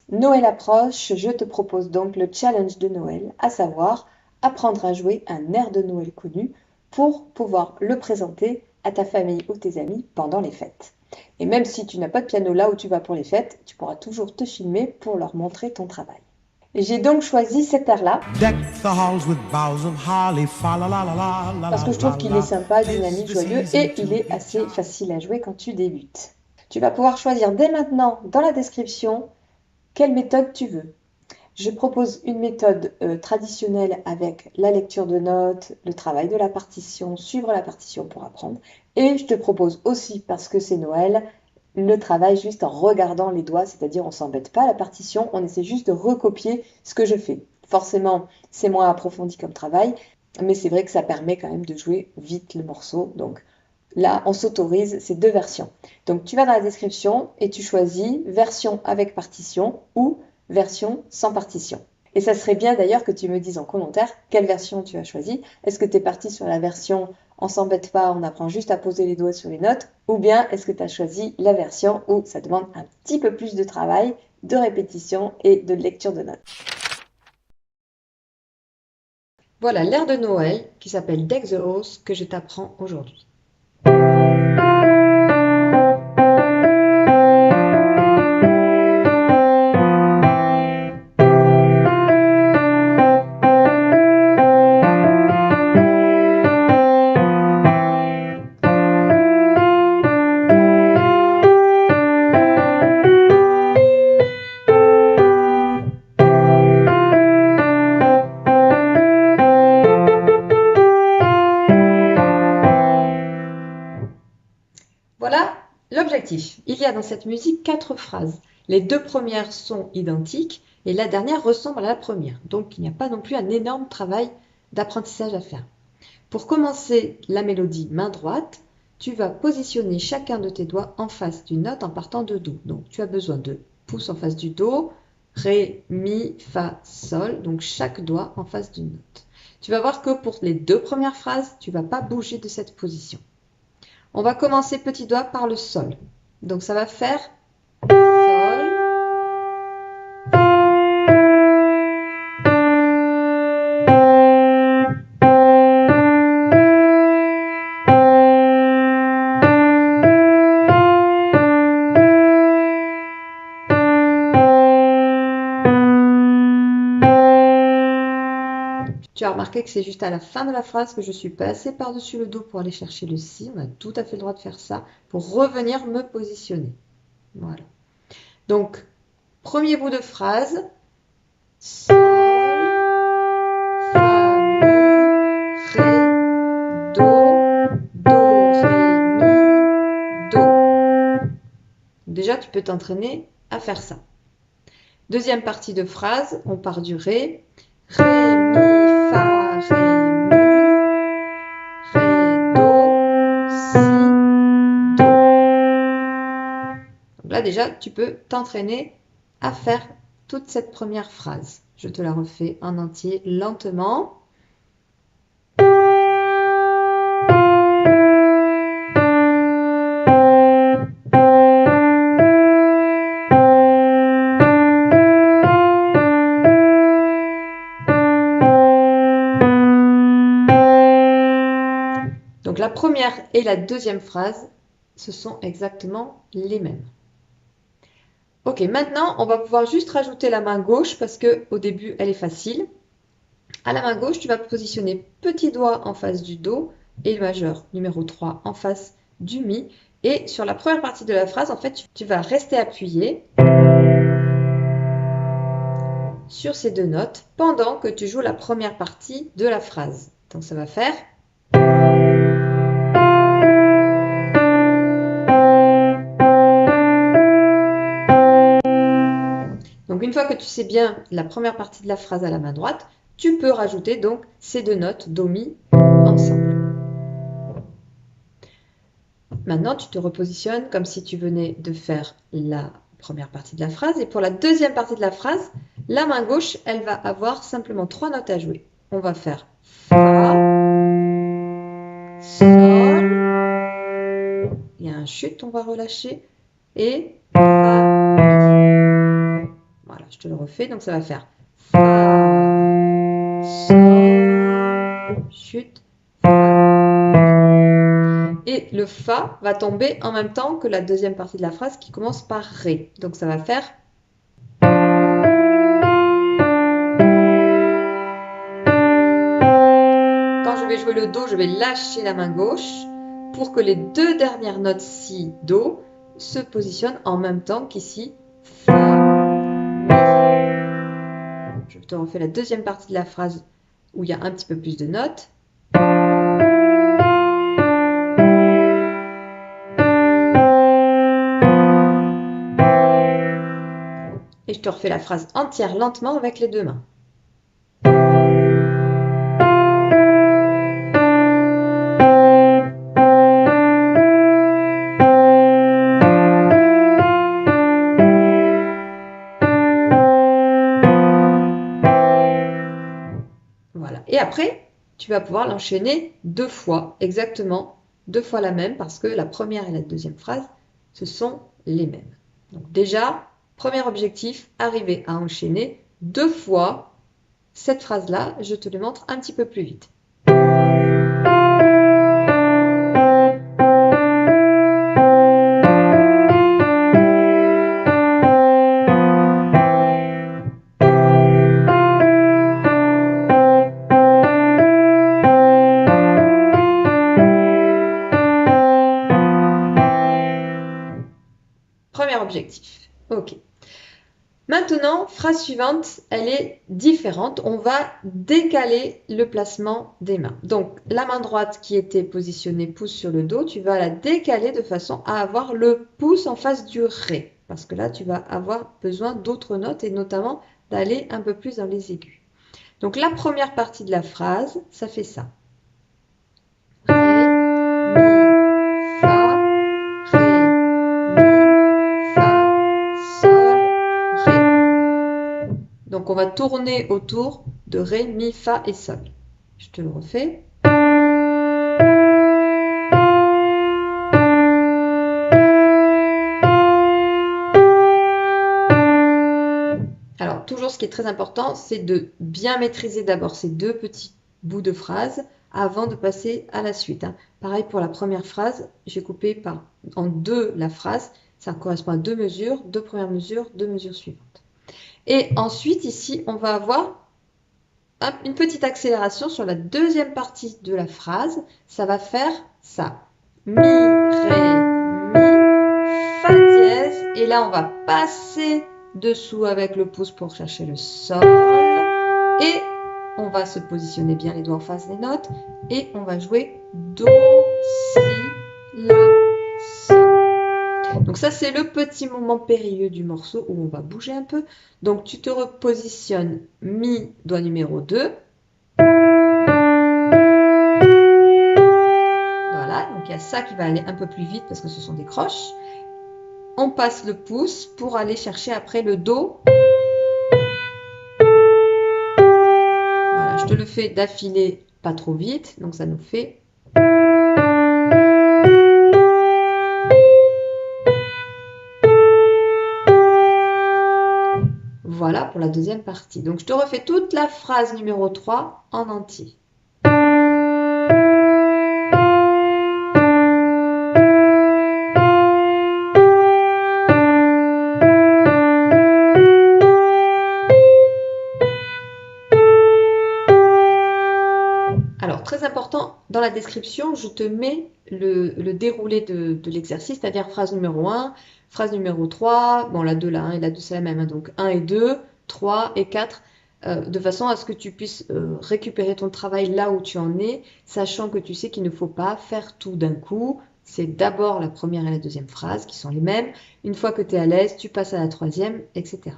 Noël approche, je te propose donc le challenge de Noël, à savoir apprendre à jouer un air de Noël connu pour pouvoir le présenter à ta famille ou tes amis pendant les fêtes. Et même si tu n'as pas de piano là où tu vas pour les fêtes, tu pourras toujours te filmer pour leur montrer ton travail. Et j'ai donc choisi cet air-là parce que je trouve qu'il est sympa, dynamique, joyeux et il est assez facile à jouer quand tu débutes. Tu vas pouvoir choisir dès maintenant dans la description quelle méthode tu veux. Je propose une méthode traditionnelle avec la lecture de notes, le travail de la partition, suivre la partition pour apprendre. Et je te propose aussi, parce que c'est Noël, le travail juste en regardant les doigts, c'est-à-dire on ne s'embête pas à la partition, on essaie juste de recopier ce que je fais. Forcément, c'est moins approfondi comme travail, mais c'est vrai que ça permet quand même de jouer vite le morceau. Donc là, on s'autorise ces deux versions. Donc tu vas dans la description et tu choisis version avec partition ou version sans partition. Et ça serait bien d'ailleurs que tu me dises en commentaire quelle version tu as choisi. Est-ce que tu es parti sur la version on s'embête pas, on apprend juste à poser les doigts sur les notes, ou bien est-ce que tu as choisi la version où ça demande un petit peu plus de travail, de répétition et de lecture de notes. Voilà l'air de Noël qui s'appelle Deck the Halls que je t'apprends aujourd'hui. Voilà l'objectif. Il y a dans cette musique 4 phrases. Les 2 premières sont identiques et la dernière ressemble à la première. Donc il n'y a pas non plus un énorme travail d'apprentissage à faire. Pour commencer la mélodie main droite, tu vas positionner chacun de tes doigts en face d'une note en partant de Do. Donc tu as besoin de pouce en face du Do, Ré, Mi, Fa, Sol, donc chaque doigt en face d'une note. Tu vas voir que pour les 2 premières phrases, tu ne vas pas bouger de cette position. On va commencer petit doigt par le Sol. Donc ça va faire Sol. Tu as remarqué que c'est juste à la fin de la phrase que je suis passée par-dessus le Do pour aller chercher le Si. On a tout à fait le droit de faire ça pour revenir me positionner. Voilà. Donc, premier bout de phrase. Sol, Fa, Mi, Ré, Do, Do, Ré, Mi, Do. Déjà, tu peux t'entraîner à faire ça. Deuxième partie de phrase, on part du Ré. Ré, Mi, Fa, Ré, Mi, Ré, Do, Si, Do. Donc là, déjà, tu peux t'entraîner à faire toute cette première phrase. Je te la refais en entier lentement. Donc la première et la deuxième phrase, ce sont exactement les mêmes. Ok, maintenant, on va pouvoir juste rajouter la main gauche parce qu'au début, elle est facile. À la main gauche, tu vas positionner petit doigt en face du Do et le majeur numéro 3 en face du Mi. Et sur la première partie de la phrase, en fait, tu vas rester appuyé sur ces deux notes pendant que tu joues la première partie de la phrase. Donc ça va faire... Donc une fois que tu sais bien la première partie de la phrase à la main droite, tu peux rajouter donc ces deux notes Do, Mi ensemble. Maintenant, tu te repositionnes comme si tu venais de faire la première partie de la phrase. Et pour la deuxième partie de la phrase, la main gauche, elle va avoir simplement 3 notes à jouer. On va faire Fa, Sol, il y a un chute, on va relâcher, et Fa, Mi. Voilà. je te le refais. Donc, ça va faire Fa, Sol, chute, Fa. Et le Fa va tomber en même temps que la deuxième partie de la phrase qui commence par Ré. Donc, ça va faire quand je vais jouer le Do, je vais lâcher la main gauche pour que les deux dernières notes Si, Do se positionnent en même temps qu'ici Fa, Mi. Je te refais la deuxième partie de la phrase où il y a un petit peu plus de notes. Et je te refais la phrase entière lentement avec les deux mains. Voilà. Et après, tu vas pouvoir l'enchaîner 2 fois, exactement 2 fois la même, parce que la première et la deuxième phrase, ce sont les mêmes. Donc déjà, premier objectif, arriver à enchaîner 2 fois cette phrase-là. Je te le montre un petit peu plus vite. Premier objectif. OK. Maintenant, phrase suivante, elle est différente. On va décaler le placement des mains. Donc, la main droite qui était positionnée pouce sur le dos, tu vas la décaler de façon à avoir le pouce en face du Ré. Parce que là, tu vas avoir besoin d'autres notes et notamment d'aller un peu plus dans les aigus. Donc, la première partie de la phrase, ça fait ça. Ré, mi, fa, Ré, mi, fa, sol, Ré. Donc, on va tourner autour de Ré, Mi, Fa et Sol. Je te le refais. Alors, toujours ce qui est très important, c'est de bien maîtriser d'abord ces deux petits bouts de phrase avant de passer à la suite. Pareil pour la première phrase, j'ai coupé en deux la phrase. Ça correspond à 2 mesures, 2 premières mesures, 2 mesures suivantes. Et ensuite, ici, on va avoir une petite accélération sur la deuxième partie de la phrase. Ça va faire ça. Mi, Ré, Mi, Fa dièse. Et là, on va passer dessous avec le pouce pour chercher le Sol. Et on va se positionner bien les doigts en face des notes. Et on va jouer Do, Si, La, Sol. Donc ça, c'est le petit moment périlleux du morceau où on va bouger un peu. Donc tu te repositionnes Mi, doigt numéro 2. Voilà, donc il y a ça qui va aller un peu plus vite parce que ce sont des croches. On passe le pouce pour aller chercher après le Do. Voilà, je te le fais d'affilée, pas trop vite. Donc ça nous fait... Voilà pour la deuxième partie. Donc, je te refais toute la phrase numéro 3 en entier. Alors, très important, dans la description, je te mets le déroulé de l'exercice, c'est-à-dire phrase numéro 1, phrase numéro 3, bon la 2, la 1 et la 2 c'est la même, donc 1 et 2, 3 et 4, de façon à ce que tu puisses récupérer ton travail là où tu en es, sachant que tu sais qu'il ne faut pas faire tout d'un coup. C'est d'abord la première et la deuxième phrase qui sont les mêmes. Une fois que tu es à l'aise, tu passes à la troisième, etc.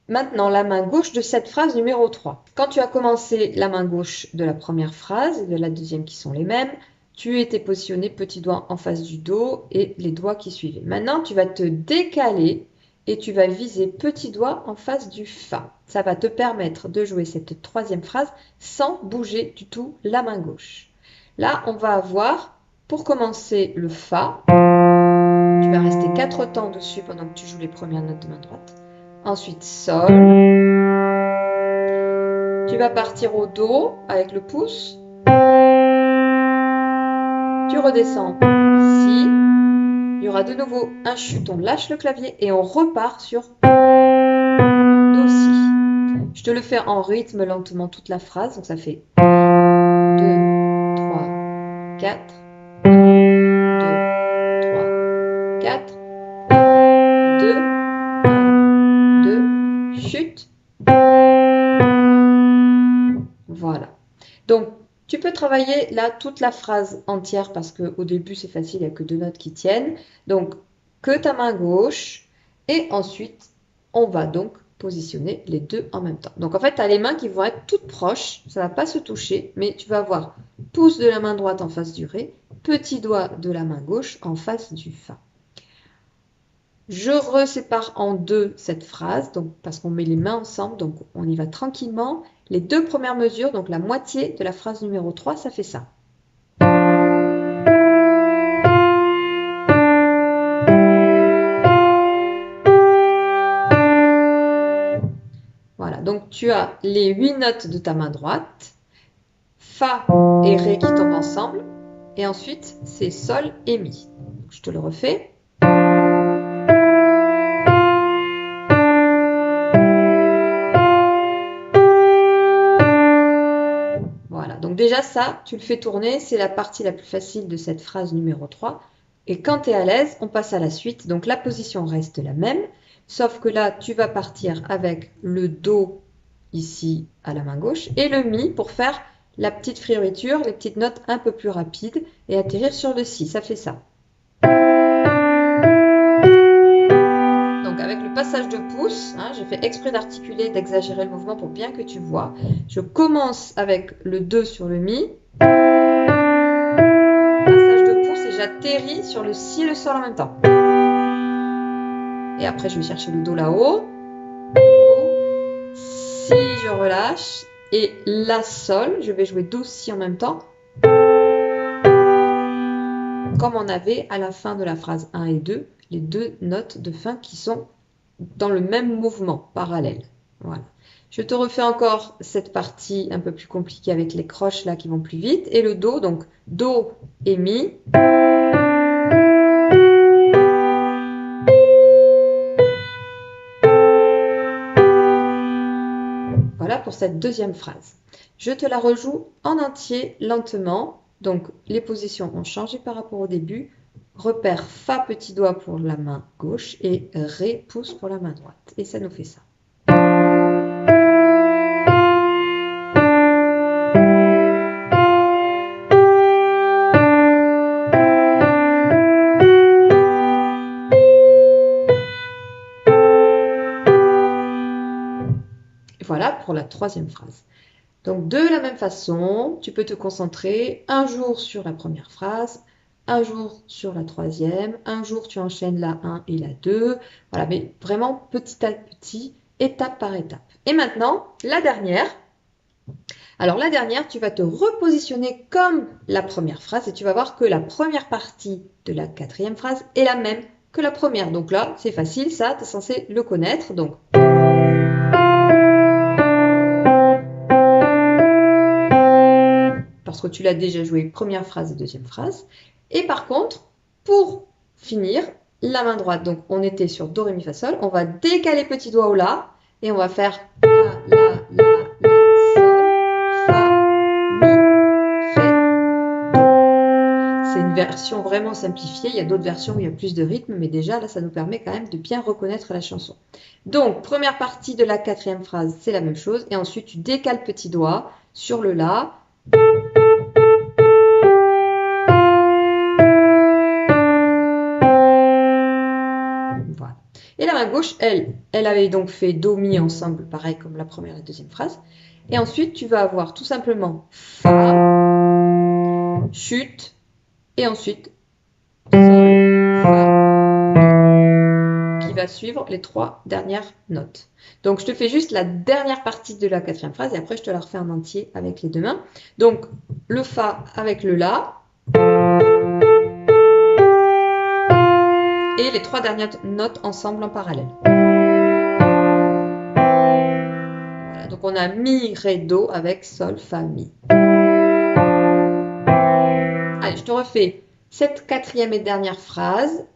Maintenant, la main gauche de cette phrase numéro 3. Quand tu as commencé la main gauche de la première phrase et de la deuxième qui sont les mêmes, tu étais positionné petit doigt en face du Do et les doigts qui suivaient. Maintenant, tu vas te décaler et tu vas viser petit doigt en face du Fa. Ça va te permettre de jouer cette troisième phrase sans bouger du tout la main gauche. Là, on va avoir, pour commencer, le Fa. Tu vas rester 4 temps dessus pendant que tu joues les premières notes de main droite. ensuite Sol. Tu vas partir au Do avec le pouce. Tu redescends Si. Il y aura de nouveau un chute, on lâche le clavier et on repart sur Do, Si. Je te le fais en rythme lentement toute la phrase, donc ça fait 2, 3, 4, 1, 2, 3, 4, 1, 2, 1, 2, chute. Voilà. Donc, tu peux travailler là toute la phrase entière parce qu'au début, c'est facile, il n'y a que 2 notes qui tiennent. Donc, que ta main gauche et ensuite, on va donc positionner les 2 en même temps. Donc, en fait, tu as les mains qui vont être toutes proches, ça ne va pas se toucher, mais tu vas avoir pouce de la main droite en face du Ré, petit doigt de la main gauche en face du Fa. Je resépare en 2 cette phrase, donc, parce qu'on met les mains ensemble, donc on y va tranquillement. Les 2 premières mesures, donc la moitié de la phrase numéro 3, ça fait ça. Voilà, donc tu as les 8 notes de ta main droite, Fa et Ré qui tombent ensemble, et ensuite c'est Sol et Mi. Je te le refais. Voilà, donc déjà ça, tu le fais tourner, c'est la partie la plus facile de cette phrase numéro 3. Et quand tu es à l'aise, on passe à la suite. Donc la position reste la même, sauf que là, tu vas partir avec le Do ici à la main gauche et le Mi pour faire la petite fioriture, les petites notes un peu plus rapides et atterrir sur le Si. Ça fait ça. Donc avec le passage de pouce, hein, j'ai fait exprès d'articuler, d'exagérer le mouvement pour bien que tu vois. Je commence avec le 2 sur le Mi. Passage de pouce et j'atterris sur le Si et le Sol en même temps. Et après, je vais chercher le Do là-haut. Si, je relâche. Et La, Sol, je vais jouer Do, Si en même temps. Comme on avait à la fin de la phrase 1 et 2, les 2 notes de fin qui sont dans le même mouvement, parallèle. Voilà. Je te refais encore cette partie un peu plus compliquée avec les croches là qui vont plus vite. Et le Do, donc Do et Mi. Voilà pour cette deuxième phrase. Je te la rejoue en entier lentement. Donc les positions ont changé par rapport au début. Repère Fa petit doigt pour la main gauche et Ré pouce pour la main droite. Et ça nous fait ça. Voilà pour la troisième phrase. Donc de la même façon, tu peux te concentrer un jour sur la première phrase, un jour sur la troisième, un jour tu enchaînes la 1 et la 2. Voilà, mais vraiment petit à petit, étape par étape. Et maintenant, la dernière. Alors la dernière, tu vas te repositionner comme la première phrase et tu vas voir que la première partie de la quatrième phrase est la même que la première. Donc là, c'est facile, ça, tu es censé le connaître. Donc parce que tu l'as déjà joué première phrase et deuxième phrase. Et par contre, pour finir, la main droite, donc on était sur Do, Ré, Mi, Fa, Sol, on va décaler petit doigt au La et on va faire La, Sol, Fa, Mi, Ré, Do. C'est une version vraiment simplifiée, il y a d'autres versions où il y a plus de rythme, mais déjà là ça nous permet quand même de bien reconnaître la chanson. Donc première partie de la quatrième phrase, c'est la même chose, et ensuite tu décales petit doigt sur le La. Voilà. Et la main gauche, elle avait donc fait Do, Mi ensemble, pareil comme la première et la deuxième phrase. Et ensuite, tu vas avoir tout simplement Fa, chute, et ensuite Sol, Fa, Mi, qui va suivre les 3 dernières notes. Donc, je te fais juste la dernière partie de la quatrième phrase, et après, je te la refais en entier avec les 2 mains. Donc, le Fa avec le La. Et les 3 dernières notes ensemble en parallèle. Donc on a mi, ré, do avec sol, fa, mi. Allez, je te refais cette quatrième et dernière phrase.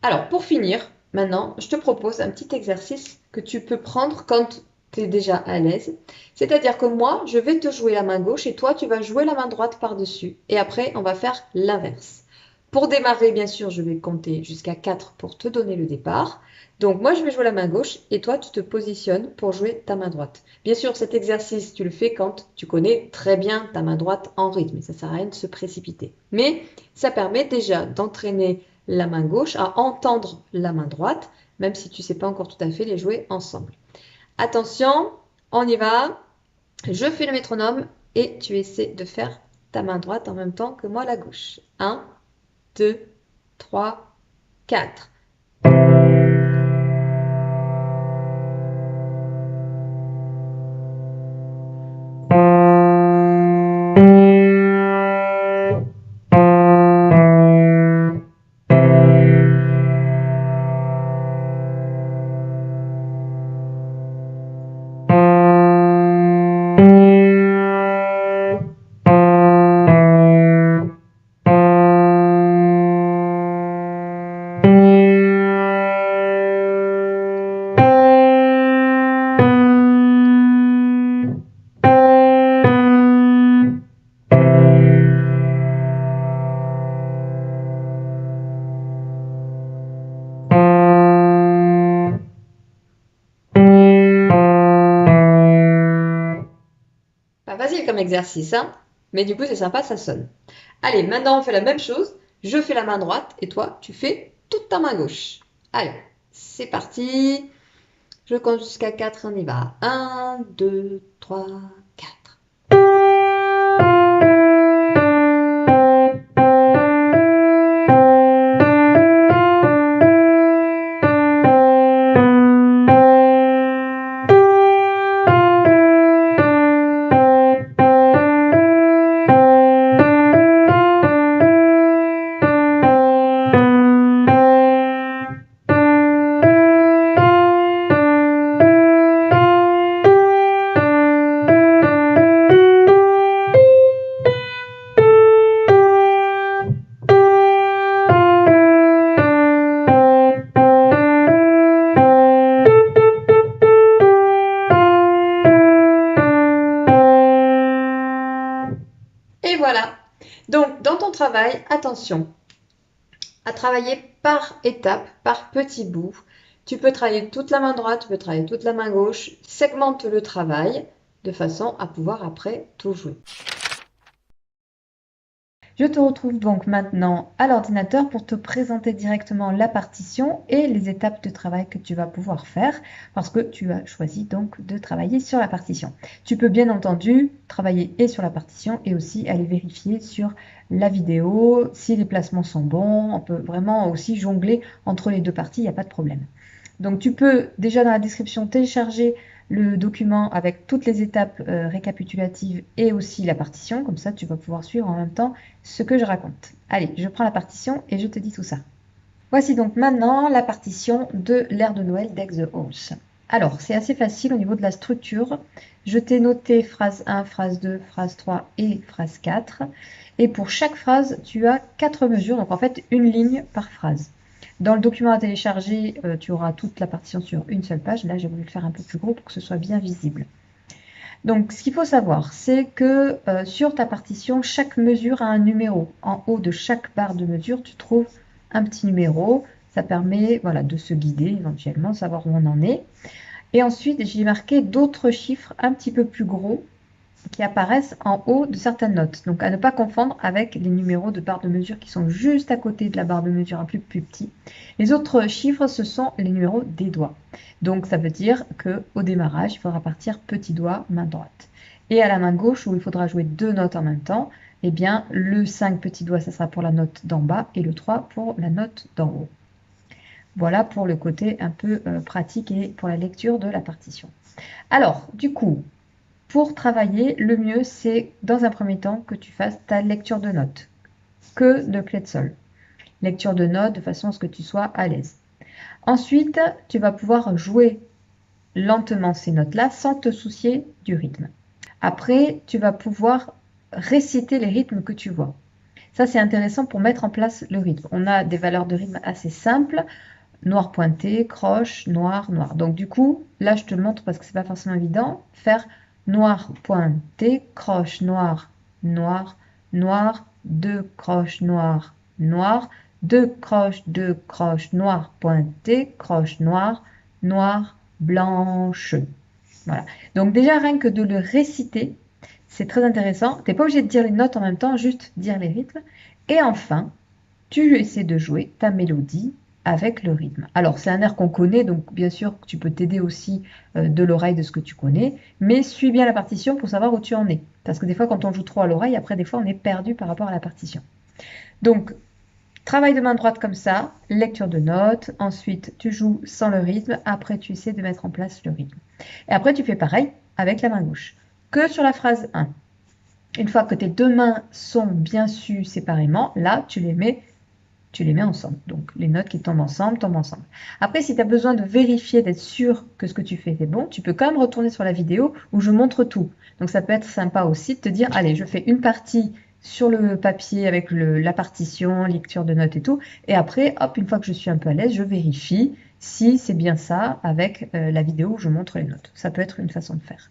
Alors, pour finir, maintenant, je te propose un petit exercice que tu peux prendre quand tu es déjà à l'aise. C'est-à-dire que moi, je vais te jouer la main gauche et toi, tu vas jouer la main droite par-dessus. Et après, on va faire l'inverse. Pour démarrer, bien sûr, je vais compter jusqu'à 4 pour te donner le départ. Donc, moi, je vais jouer la main gauche et toi, tu te positionnes pour jouer ta main droite. Bien sûr, cet exercice, tu le fais quand tu connais très bien ta main droite en rythme. Ça ne sert à rien de se précipiter. Mais ça permet déjà d'entraîner la main gauche à entendre la main droite, même si tu ne sais pas encore tout à fait les jouer ensemble. Attention, on y va. Je fais le métronome et tu essaies de faire ta main droite en même temps que moi la gauche. 1, 2, 3, 4. Pas facile comme exercice, hein? Mais du coup, c'est sympa, ça sonne. Allez, maintenant, on fait la même chose. Je fais la main droite et toi, tu fais toute ta main gauche. Allez, c'est parti. Je compte jusqu'à 4, on y va. 1, 2, 3, 4. Et voilà. Donc, dans ton travail, attention à travailler par étapes, par petits bouts. Tu peux travailler toute la main droite, tu peux travailler toute la main gauche. Segmente le travail de façon à pouvoir après tout jouer. Je te retrouve donc maintenant à l'ordinateur pour te présenter directement la partition et les étapes de travail que tu vas pouvoir faire parce que tu as choisi donc de travailler sur la partition. Tu peux bien entendu travailler et sur la partition et aussi aller vérifier sur la vidéo si les placements sont bons. On peut vraiment aussi jongler entre les deux parties, il n'y a pas de problème. Donc tu peux déjà dans la description télécharger le document avec toutes les étapes récapitulatives et aussi la partition. Comme ça, tu vas pouvoir suivre en même temps ce que je raconte. Allez, je prends la partition et je te dis tout ça. Voici donc maintenant la partition de l'air de Noël d'Egg the Halls. Alors, c'est assez facile au niveau de la structure. Je t'ai noté phrase 1, phrase 2, phrase 3 et phrase 4. Et pour chaque phrase, tu as 4 mesures, donc en fait une ligne par phrase. Dans le document à télécharger, tu auras toute la partition sur une seule page. Là, j'ai voulu le faire un peu plus gros pour que ce soit bien visible. Donc, ce qu'il faut savoir, c'est que sur ta partition, chaque mesure a un numéro. En haut de chaque barre de mesure, tu trouves un petit numéro. Ça permet voilà, de se guider éventuellement, savoir où on en est. Et ensuite, j'ai marqué d'autres chiffres un petit peu plus gros qui apparaissent en haut de certaines notes. Donc, à ne pas confondre avec les numéros de barre de mesure qui sont juste à côté de la barre de mesure un peu plus petit. Les autres chiffres, ce sont les numéros des doigts. Donc, ça veut dire qu'au démarrage, il faudra partir petit doigt, main droite. Et à la main gauche, où il faudra jouer 2 notes en même temps, eh bien, le 5 petit doigt, ça sera pour la note d'en bas et le 3 pour la note d'en haut. Voilà pour le côté un peu pratique et pour la lecture de la partition. Alors, du coup, Pour travailler, le mieux, c'est dans un premier temps que tu fasses ta lecture de notes, que de clés de sol. Lecture de notes de façon à ce que tu sois à l'aise. Ensuite, tu vas pouvoir jouer lentement ces notes-là sans te soucier du rythme. Après, tu vas pouvoir réciter les rythmes que tu vois. Ça, c'est intéressant pour mettre en place le rythme. On a des valeurs de rythme assez simples. Noir pointé, croche, noir, noir. Donc du coup, là, je te le montre parce que c'est pas forcément évident. Faire noir pointé, croche, noir, noir, noir, deux croches, noir, noir, deux croches, noir pointé, croche, noir, noir, blanche. Voilà. Donc déjà, rien que de le réciter, c'est très intéressant. Tu n'es pas obligé de dire les notes en même temps, juste dire les rythmes. Et enfin, tu essaies de jouer ta mélodie avec le rythme. Alors, c'est un air qu'on connaît, donc bien sûr, tu peux t'aider aussi de l'oreille de ce que tu connais, mais suis bien la partition pour savoir où tu en es. Parce que des fois, quand on joue trop à l'oreille, après, des fois, on est perdu par rapport à la partition. Donc, travail de main droite comme ça, lecture de notes, ensuite, tu joues sans le rythme, après, tu essaies de mettre en place le rythme. Et après, tu fais pareil avec la main gauche. Que sur la phrase 1. Une fois que tes deux mains sont bien sues séparément, là, tu les mets ensemble. Donc, les notes qui tombent ensemble, tombent ensemble. Après, si tu as besoin de vérifier, d'être sûr que ce que tu fais est bon, tu peux quand même retourner sur la vidéo où je montre tout. Donc, ça peut être sympa aussi de te dire, allez, je fais une partie sur le papier avec la partition, lecture de notes et tout. Et après, hop, une fois que je suis un peu à l'aise, je vérifie si c'est bien ça avec la vidéo où je montre les notes. Ça peut être une façon de faire.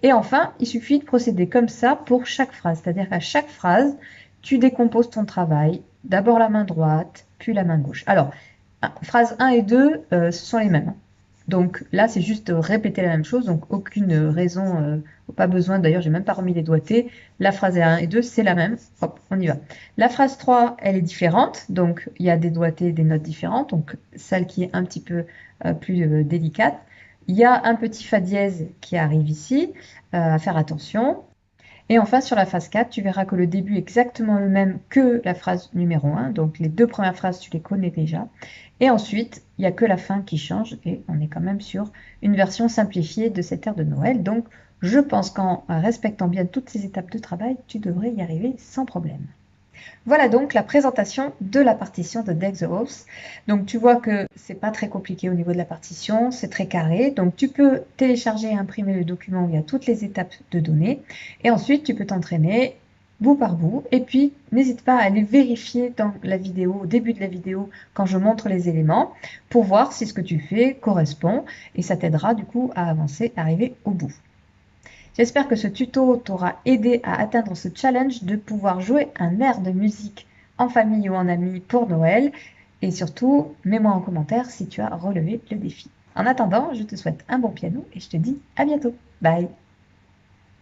Et enfin, il suffit de procéder comme ça pour chaque phrase. C'est-à-dire qu'à chaque phrase, tu décomposes ton travail. D'abord la main droite, puis la main gauche. Alors, phase 1 et 2, ce sont les mêmes. Donc là, c'est juste répéter la même chose, donc aucune raison, pas besoin, d'ailleurs, j'ai même pas remis les doigtés. La phrase 1 et 2, c'est la même. Hop, on y va. La phrase 3, elle est différente, donc il y a des doigtés, des notes différentes, donc celle qui est un petit peu plus délicate. Il y a un petit fa dièse qui arrive ici, à faire attention. Et enfin, sur la phase 4, tu verras que le début est exactement le même que la phrase numéro 1. Donc, les deux premières phrases, tu les connais déjà. Et ensuite, il n'y a que la fin qui change. Et on est quand même sur une version simplifiée de cette ère de Noël. Donc, je pense qu'en respectant bien toutes ces étapes de travail, tu devrais y arriver sans problème. Voilà donc la présentation de la partition de Deck the Halls. Donc tu vois que c'est pas très compliqué au niveau de la partition, c'est très carré. Donc tu peux télécharger et imprimer le document où il y a toutes les étapes de données. Et ensuite tu peux t'entraîner bout par bout. Et puis n'hésite pas à aller vérifier dans la vidéo, au début de la vidéo, quand je montre les éléments, pour voir si ce que tu fais correspond. Et ça t'aidera du coup à avancer, à arriver au bout. J'espère que ce tuto t'aura aidé à atteindre ce challenge de pouvoir jouer un air de musique en famille ou en amis pour Noël. Et surtout, mets-moi en commentaire si tu as relevé le défi. En attendant, je te souhaite un bon piano et je te dis à bientôt. Bye!